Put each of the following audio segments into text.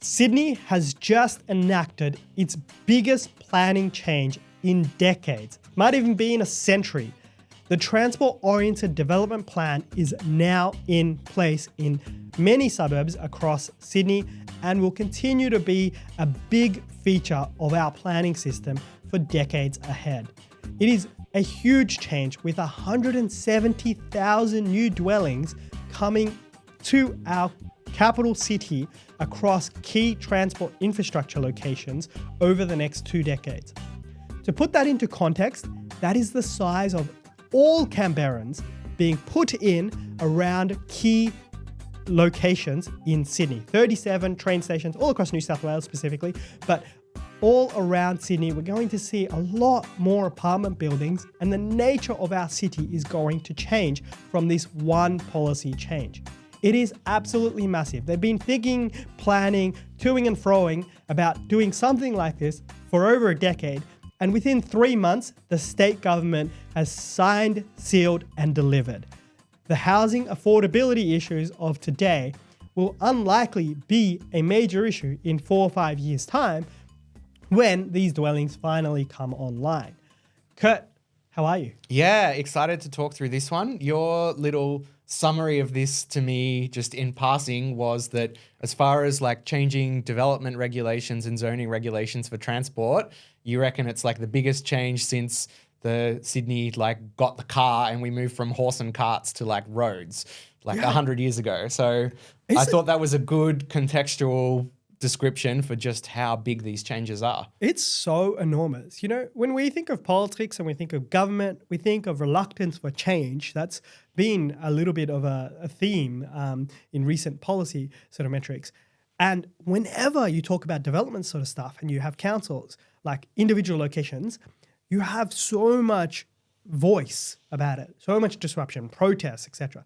Sydney has just enacted its biggest planning change in decades, might even be in a century. The transport-oriented development plan is now in place in many suburbs across Sydney and will continue to be a big feature of our planning system for decades ahead. It is a huge change with 170,000 new dwellings coming to our capital city across key transport infrastructure locations over the next 2 decades. To put that into context, that is the size of all Canberrans being put in around key locations in Sydney. 37 train stations all across New South Wales specifically, but all around Sydney, we're going to see a lot more apartment buildings, and the nature of our city is going to change from this one policy change. It is absolutely massive. They've been thinking, planning, toing and froing about doing something like this for over a decade, and within 3 months, the state government has signed, sealed, and delivered. The housing affordability issues of today will unlikely be a major issue in 4 or 5 years' time when these dwellings finally come online. Kurt, how are you? Yeah, excited to talk through this one. Your little summary of this to me, just in passing, was that as far as like changing development regulations and zoning regulations for transport, you reckon it's like the biggest change since the Sydney like got the car and we moved from horse and carts to like roads like 100 years ago. So I thought that was a good contextual description for just how big these changes are. It's so enormous. You know, when we think of politics and we think of government, we think of reluctance for change. That's been a little bit of a theme in recent policy sort of metrics. And whenever you talk about development sort of stuff and you have councils, like individual locations, you have so much voice about it, so much disruption, protests, etc.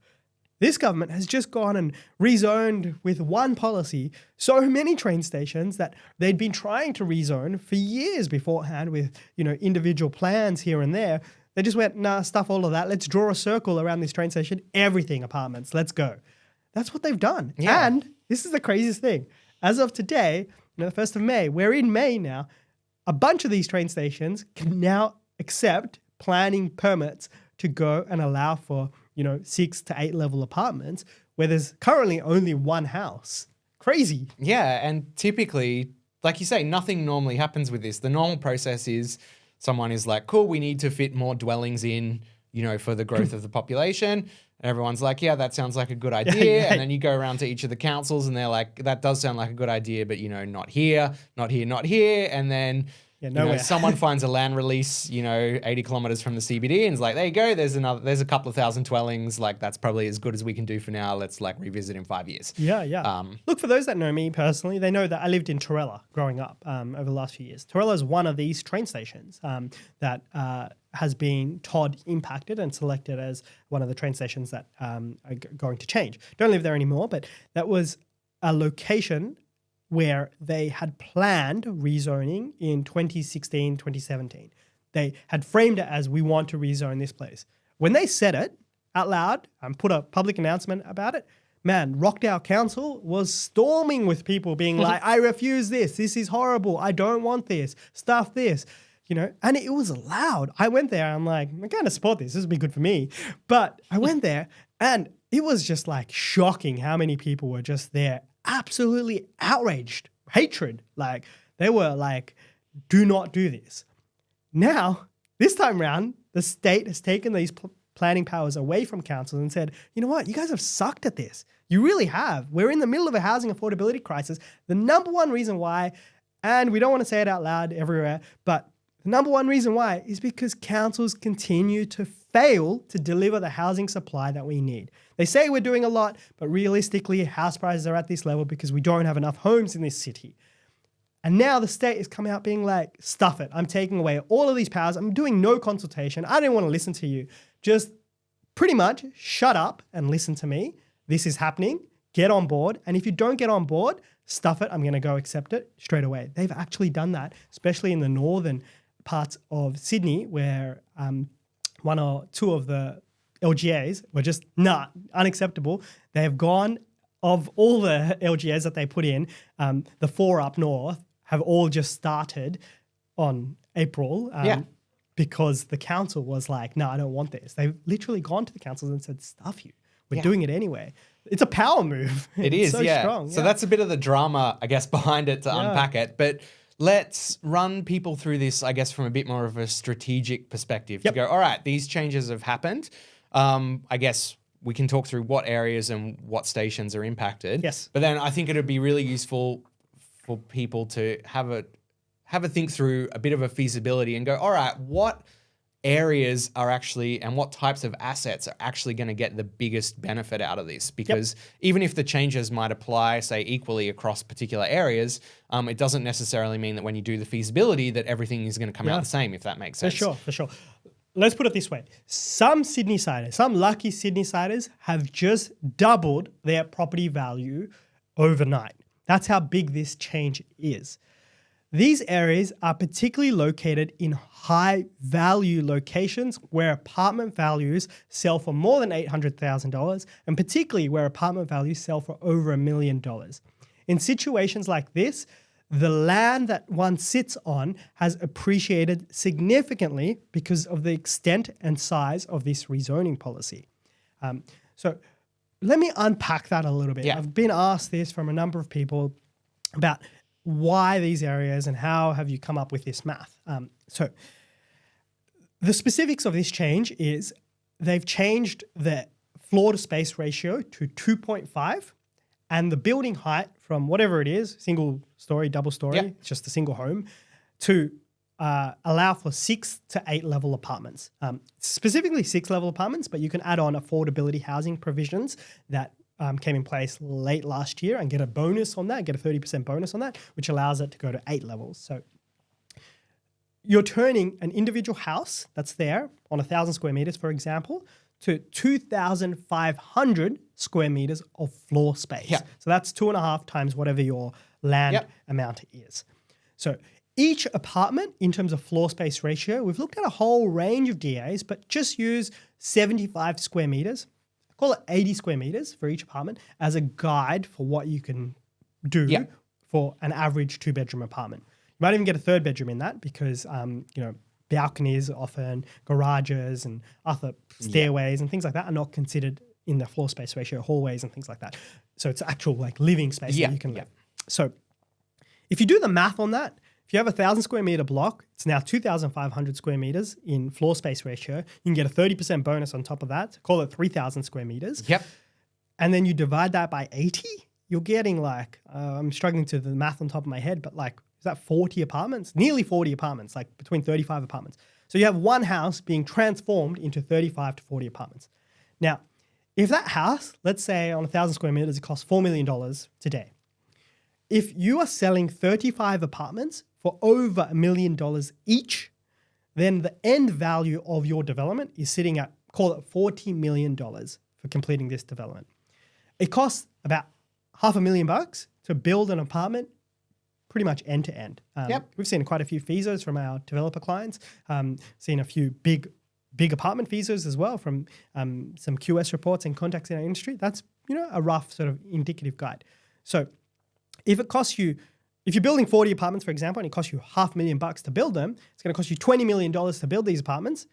This government has just gone and rezoned with one policy so many train stations that they'd been trying to rezone for years beforehand with, individual plans here and there. They just went, nah, stuff all of that. Let's draw a circle around this train station. Everything apartments. Let's go. That's what they've done. Yeah. And this is the craziest thing. As of today, the 1st of May, we're in May now, a bunch of these train stations can now accept planning permits to go and allow for 6 to 8 level apartments where there's currently only one house. Crazy. Yeah, and typically, like you say, nothing normally happens with this. The normal process is someone is like, cool, we need to fit more dwellings in, for the growth of the population. And everyone's like, yeah, that sounds like a good idea. And then you go around to each of the councils and they're like, that does sound like a good idea, but not here, not here, not here. And then someone finds a land release, 80 kilometers from the CBD and is like, there you go, there's a couple of thousand dwellings. Like, that's probably as good as we can do for now. Let's like revisit in 5 years. Yeah. Look, for those that know me personally, they know that I lived in Torella growing up over the last few years. Torella is one of these train stations that has been Todd impacted and selected as one of the train stations that are going to change. Don't live there anymore, but that was a location where they had planned rezoning in 2016, 2017. They had framed it as, we want to rezone this place. When they said it out loud and put a public announcement about it, man, Rockdale Council was storming with people being like, I refuse this. This is horrible. I don't want this. Stuff this. And it was loud. I went there. I'm like, I kind of support this. This would be good for me. But I went there and it was just like shocking how many people were just there, absolutely outraged, hatred. Like, they were like, do not do this. Now, this time around, the state has taken these planning powers away from councils and said, you know what, you guys have sucked at this. You really have. We're in the middle of a housing affordability crisis. The number one reason why, and we don't want to say it out loud everywhere, but the number one reason why is because councils continue to fail to deliver the housing supply that we need. They say we're doing a lot, but realistically, house prices are at this level because we don't have enough homes in this city. And now the state is coming out being like, stuff it. I'm taking away all of these powers. I'm doing no consultation. I don't want to listen to you. Just pretty much shut up and listen to me. This is happening. Get on board. And if you don't get on board, stuff it. I'm going to go accept it straight away. They've actually done that, especially in the northern parts of Sydney where one or two of the LGAs were just unacceptable. They have gone of all the LGAs that they put in, the 4 up north have all just started on April. Because the council was like, no, I don't want this. They've literally gone to the councils and said, stuff you. We're doing it anyway. It's a power move. It It's is, so strong. So that's a bit of the drama, I guess, behind it to unpack it. But let's run people through this, I guess, from a bit more of a strategic perspective to go, all right, these changes have happened. I guess we can talk through what areas and what stations are impacted. Yes. But then I think it would be really useful for people to have a think through a bit of a feasibility and go, all right, what areas are actually and what types of assets are actually going to get the biggest benefit out of this? Because even if the changes might apply, say, equally across particular areas, it doesn't necessarily mean that when you do the feasibility that everything is going to come out the same, if that makes sense. For sure. Let's put it this way. Some Sydney-siders, some lucky Sydney-siders have just doubled their property value overnight. That's how big this change is. These areas are particularly located in high-value locations where apartment values sell for more than $800,000 and particularly where apartment values sell for over $1 million. In situations like this, the land that one sits on has appreciated significantly because of the extent and size of this rezoning policy. So let me unpack that a little bit. I've been asked this from a number of people about why these areas and how have you come up with this math. So the specifics of this change is they've changed the floor to space ratio to 2.5 and the building height from whatever it is, single story, double story, it's just a single home, to allow for 6 to 8 level apartments. Specifically 6 level apartments, but you can add on affordability housing provisions that came in place late last year and get a bonus on that, get a 30% bonus on that, which allows it to go to 8 levels. So you're turning an individual house that's there on 1,000 square meters, for example, to 2,500 square meters of floor space. So that's 2.5 times whatever your land amount is. So each apartment, in terms of floor space ratio, we've looked at a whole range of DAs, but just use 75 square meters, call it 80 square meters for each apartment as a guide for what you can do for an average 2-bedroom apartment. You might even get a 3rd bedroom in that because, balconies often, garages and other stairways and things like that are not considered in the floor space ratio, hallways and things like that. So it's actual like living space that you can live. So if you do the math on that, if you have a 1,000 square meter block, it's now 2,500 square meters in floor space ratio. You can get a 30% bonus on top of that. Call it 3,000 square meters. And then you divide that by 80. You're getting like, I'm struggling to the math on top of my head, but like, is that 40 apartments? Nearly 40 apartments, like between 35 apartments. So you have one house being transformed into 35 to 40 apartments. Now, if that house, let's say on 1,000 square meters, it costs $4 million today. If you are selling 35 apartments for over $1 million each, then the end value of your development is sitting at, call it $40 million for completing this development. It costs about $500,000 to build an apartment pretty much end to end. We've seen quite a few FISOs from our developer clients, seen a few big apartment FISOs as well from some QS reports and contacts in our industry. That's a rough sort of indicative guide. So if it costs you, if you're building 40 apartments, for example, and it costs you $500,000 to build them, it's going to cost you $20 million to build these apartments.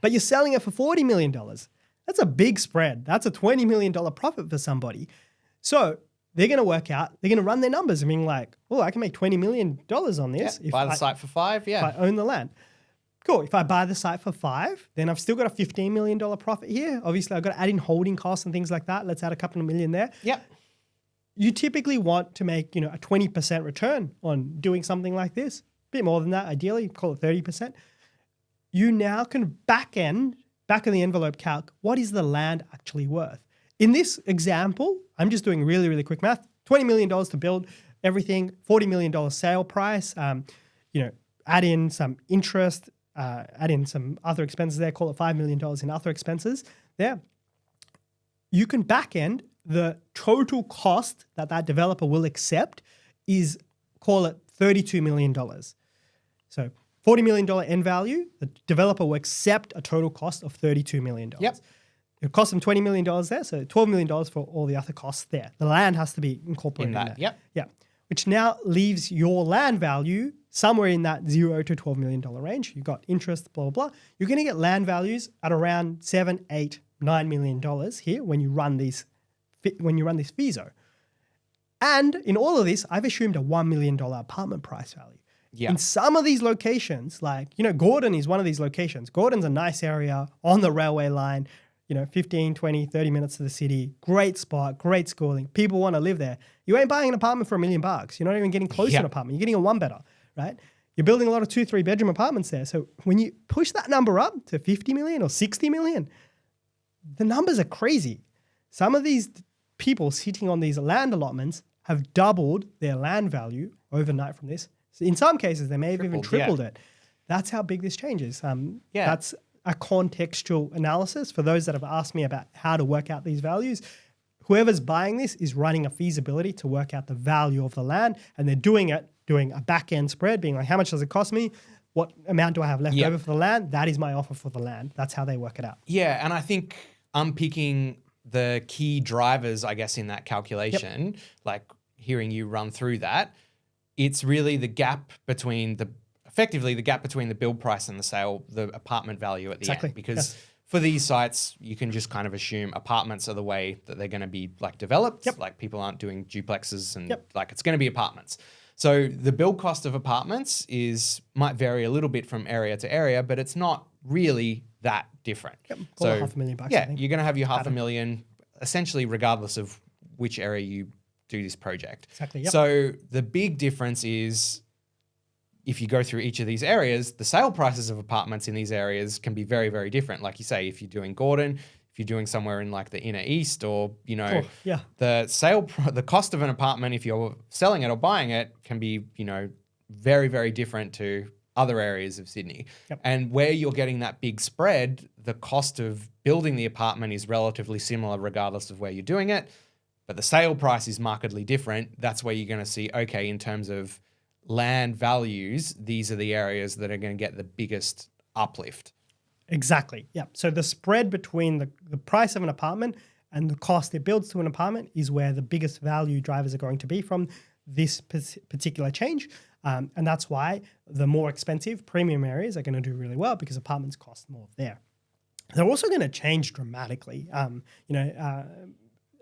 But you're selling it for $40 million. That's a big spread. That's a $20 million profit for somebody. So they're going to work out, they're going to run their numbers and being like, oh, I can make $20 million on this. If buy the site for 5, if I own the land. Cool. If I buy the site for 5, then I've still got a $15 million profit here. Obviously, I've got to add in holding costs and things like that. Let's add a couple of million there. You typically want to make, a 20% return on doing something like this. A bit more than that, ideally, call it 30%. You now can back of the envelope calc, what is the land actually worth? In this example, I'm just doing really, really quick math, $20 million to build everything, $40 million sale price, add in some interest, add in some other expenses there, call it $5 million in other expenses there. You can back end the total cost that developer will accept is, call it $32 million. So $40 million end value, the developer will accept a total cost of $32 million. It costs them $20 million there, so $12 million for all the other costs there. The land has to be incorporated in that. Yep. Yeah. Which now leaves your land value somewhere in that $0 to $12 million range. You've got interest, blah, blah, blah. You're going to get land values at around $7, $8, $9 million here when you run this VISO. And in all of this, I've assumed a $1 million apartment price value. Yeah. In some of these locations, like, Gordon is one of these locations. Gordon's a nice area on the railway line, 15, 20, 30 minutes to the city. Great spot, great schooling. People want to live there. You ain't buying an apartment for $1 million. You're not even getting close to an apartment. You're getting a one better, right? You're building a lot of 2-3 bedroom apartments there. So when you push that number up to 50 million or 60 million, the numbers are crazy. Some of these people sitting on these land allotments have doubled their land value overnight from this. So in some cases, they may have even tripled it. That's how big this change is. That's a contextual analysis for those that have asked me about how to work out these values. Whoever's buying this is running a feasibility to work out the value of the land, and they're doing a back-end spread, being like, how much does it cost me? What amount do I have left over for the land? That is my offer for the land. That's how they work it out. Yeah, and I think unpicking the key drivers, I guess, in that calculation, like hearing you run through that, it's really the gap between effectively the gap between the build price and the apartment value at the end. Because for these sites, you can just kind of assume apartments are the way that they're going to be like developed. Like people aren't doing duplexes and like it's going to be apartments. So the build cost of apartments might vary a little bit from area to area, but it's not really that different. So $500,000. Yeah, you're going to have your $500,000 essentially regardless of which area you do this project. Exactly. So the big difference is if you go through each of these areas, the sale prices of apartments in these areas can be very, very different. Like you say, if you're doing Gordon, if you're doing somewhere in like the inner east or, the cost of an apartment, if you're selling it or buying it can be, very, very different to other areas of Sydney. And where you're getting that big spread, the cost of building the apartment is relatively similar regardless of where you're doing it. But the sale price is markedly different. That's where you're going to see, okay, in terms of land values, these are the areas that are going to get the biggest uplift. Exactly. Yeah. So the spread between the price of an apartment and the cost it builds to an apartment is where the biggest value drivers are going to be from this particular change. And that's why the more expensive premium areas are going to do really well because apartments cost more there. They're also going to change dramatically.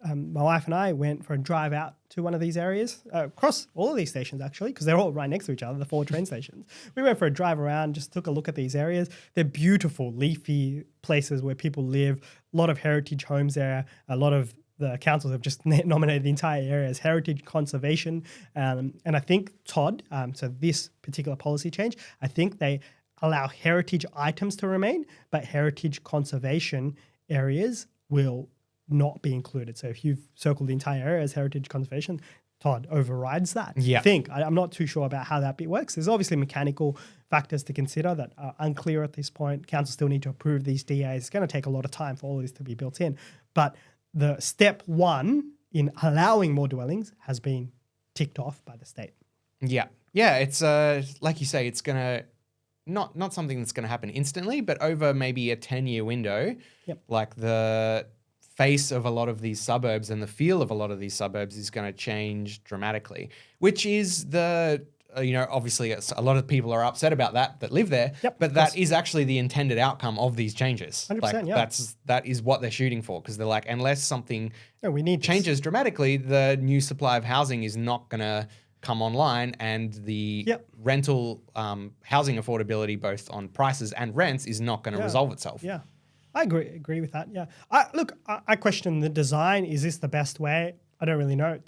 My wife and I went for a drive out to one of these areas, across all of these stations actually, because they're all right next to each other, the 4 train stations. We went for a drive around, just took a look at these areas. They're beautiful, leafy places where people live, a lot of heritage homes there. A lot of the councils have just nominated the entire area as heritage conservation. And I think, Todd, so this particular policy change, I think they allow heritage items to remain, but heritage conservation areas will not be included. So if you've circled the entire area as heritage conservation, Todd overrides that. Yeah. I'm not too sure about how that bit works. There's obviously mechanical factors to consider that are unclear at this point. Council still need to approve these DAs. It's going to take a lot of time for all of this to be built in. But the step 1 in allowing more dwellings has been ticked off by the state. Yeah. Yeah, it's like you say, it's going to not something that's going to happen instantly, but over maybe a 10-year window, like the face of a lot of these suburbs and the feel of a lot of these suburbs is going to change dramatically, which is obviously a lot of people are upset about that live there, but that is actually the intended outcome of these changes. 100%, that is what they're shooting for, because they're like, unless something changes this dramatically, the new supply of housing is not going to come online, and the rental housing affordability, both on prices and rents, is not going to resolve itself. Yeah. I agree with that. Yeah. I question the design. Is this the best way? I don't really know.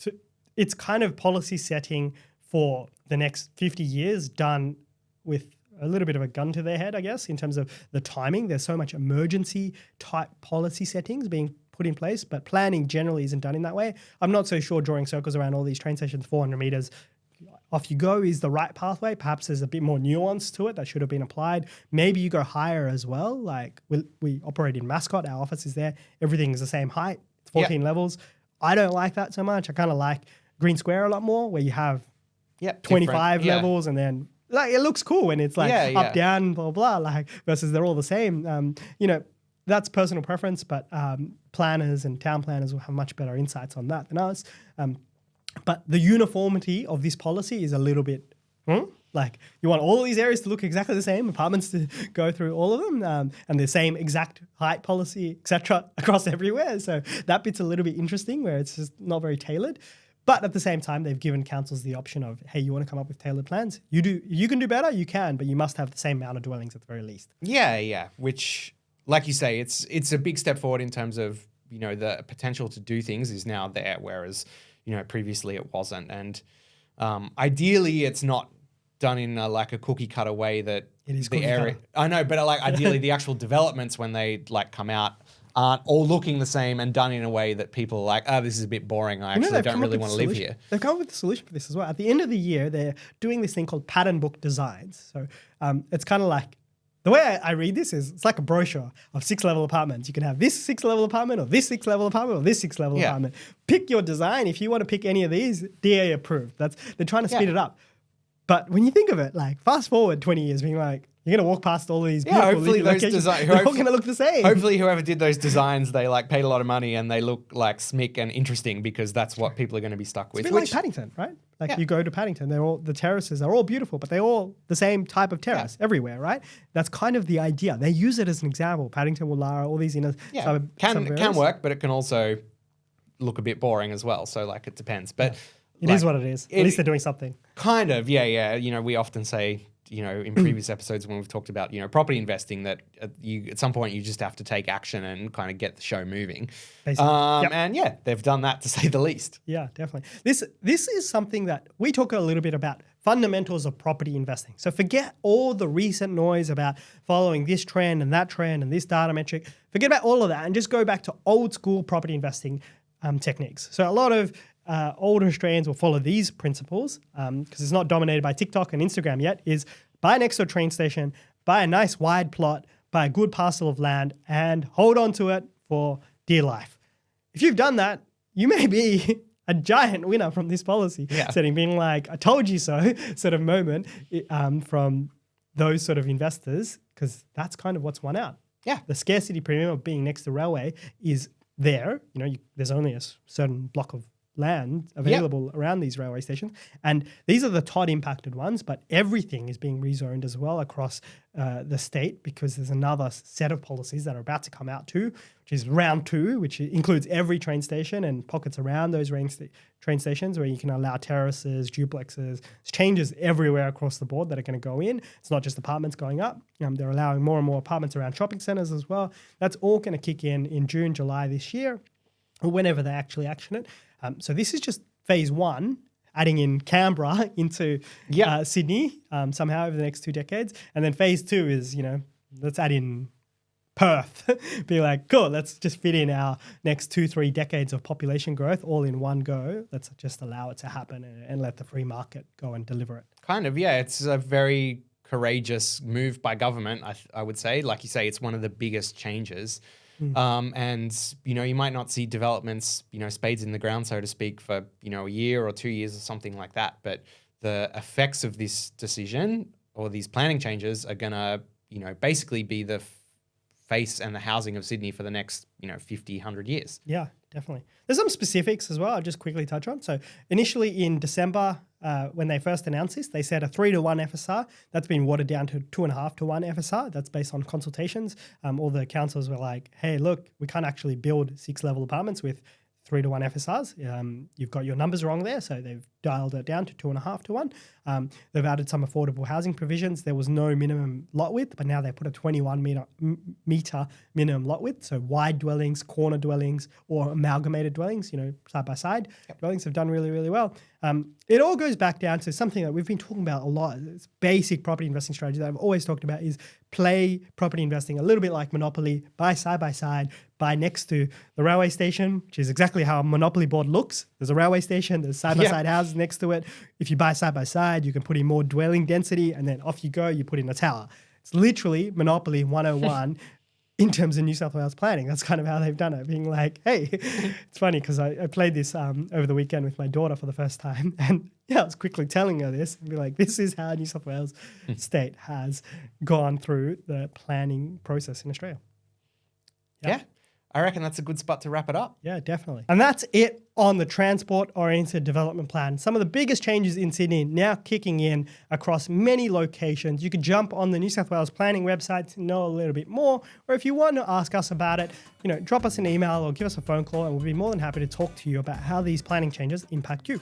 It's kind of policy setting for the next 50 years done with a little bit of a gun to their head, I guess, in terms of the timing. There's so much emergency type policy settings being put in place, but planning generally isn't done in that way. I'm not so sure drawing circles around all these train stations, 400 meters, off you go is the right pathway. Perhaps there's a bit more nuance to it that should have been applied. Maybe you go higher as well. Like we operate in Mascot. Our office is there. Everything is the same height. It's 14 levels. I don't like that so much. I kind of like Green Square a lot more, where you have 25 levels and then like it looks cool when it's like up, down, blah, blah, like versus they're all the same. that's personal preference, but planners and town planners will have much better insights on that than us. But the uniformity of this policy is a little bit, like you want all of these areas to look exactly the same, apartments to go through all of them, and the same exact height policy, etc., across everywhere. So that bit's a little bit interesting where it's just not very tailored. But at the same time, they've given councils the option of, hey, you want to come up with tailored plans? You can do better, you can, but you must have the same amount of dwellings at the very least. Yeah. Which, like you say, it's a big step forward in terms of, the potential to do things is now there, whereas, previously it wasn't. And ideally, it's not done in a cookie cutter way that It is the cookie area. cutter. I know, but ideally, the actual developments when they come out aren't all looking the same and done in a way that people are like, oh, this is a bit boring. I actually don't really want to live here. They've come up with a solution for this as well. At the end of the year, they're doing this thing called pattern book designs. So it's kind of like, the way I read this is it's like a brochure of 6-level apartments. You can have this 6-level apartment or this 6-level apartment or this 6-level apartment. Pick your design. If you want to pick any of these, DA approved. They're trying to speed it up. But when you think of it, fast forward 20 years, being like, you're going to walk past all these beautiful hopefully those locations. designs, They're all going to look the same. Hopefully whoever did those designs, they paid a lot of money and they look smick and interesting because that's what people are going to be stuck with. It's a bit like Paddington, right? You go to Paddington, the terraces are all beautiful, but they're all the same type of terrace everywhere, right? That's kind of the idea. They use it as an example. Paddington, Woollahra, all these inner can work, but it can also look a bit boring as well. So it depends. But it is what it is. At least they're doing something. Kind of, yeah. We often say, in previous episodes when we've talked about, property investing, that at some point you just have to take action and kind of get the show moving. And they've done that to say the least. Yeah, definitely. This is something that we talk a little bit about, fundamentals of property investing. So forget all the recent noise about following this trend and this data metric. Forget about all of that and just go back to old school property investing techniques. So a lot of older Australians will follow these principles because it's not dominated by TikTok and Instagram yet, is buy next to a train station, buy a nice wide plot, buy a good parcel of land and hold on to it for dear life. If you've done that, you may be a giant winner from this policy setting, being like, I told you so sort of moment from those sort of investors, because that's kind of what's won out. Yeah. The scarcity premium of being next to railway is there. There's only a certain block of land available around these railway stations. And these are the Todd impacted ones, but everything is being rezoned as well across the state, because there's another set of policies that are about to come out too, which is round 2, which includes every train station and pockets around those train stations where you can allow terraces, duplexes. It's changes everywhere across the board that are going to go in. It's not just apartments going up. They're allowing more and more apartments around shopping centres as well. That's all going to kick in June, July this year, or whenever they actually action it. So this is just phase 1, adding in Canberra into Sydney somehow over the next 2 decades. And then phase 2 is, let's add in Perth. Be like, cool, let's just fit in our next 2-3 decades of population growth all in one go. Let's just allow it to happen and let the free market go and deliver it. Kind of, yeah. It's a very courageous move by government, I would say. Like you say, it's one of the biggest changes. And, you might not see developments, spades in the ground, so to speak, for, a year or 2 years or something like that. But the effects of this decision or these planning changes are going to, basically be the face and the housing of Sydney for the next, 50, 100 years. Yeah, definitely. There's some specifics as well I'll just quickly touch on. So initially in December, when they first announced this, they said a 3-to-1 FSR. That's been watered down to 2.5-to-1 FSR. That's based on consultations. All the councils were like, hey, look, we can't actually build 6-level apartments with 3-to-1 FSRs. You've got your numbers wrong there. So they've dialed it down to 2.5-to-1. They've added some affordable housing provisions. There was no minimum lot width, but now they put a 21 meter minimum lot width. So wide dwellings, corner dwellings, or amalgamated dwellings, side by side. Dwellings have done really, really well. It all goes back down to something that we've been talking about a lot. It's basic property investing strategy that I've always talked about is play property investing a little bit like Monopoly, buy side by side, buy next to the railway station, which is exactly how a Monopoly board looks. There's a railway station, there's side by side houses next to it. If you buy side by side, you can put in more dwelling density and then off you go, you put in a tower. It's literally Monopoly 101 in terms of New South Wales planning. That's kind of how they've done it, being like, hey, it's funny because I played this over the weekend with my daughter for the first time. And I was quickly telling her this and be like, this is how New South Wales state has gone through the planning process in Australia. Yeah. I reckon that's a good spot to wrap it up. Yeah, definitely. And that's it on the transport-oriented development plan. Some of the biggest changes in Sydney now kicking in across many locations. You can jump on the New South Wales Planning website to know a little bit more, or if you want to ask us about it, drop us an email or give us a phone call, and we'll be more than happy to talk to you about how these planning changes impact you.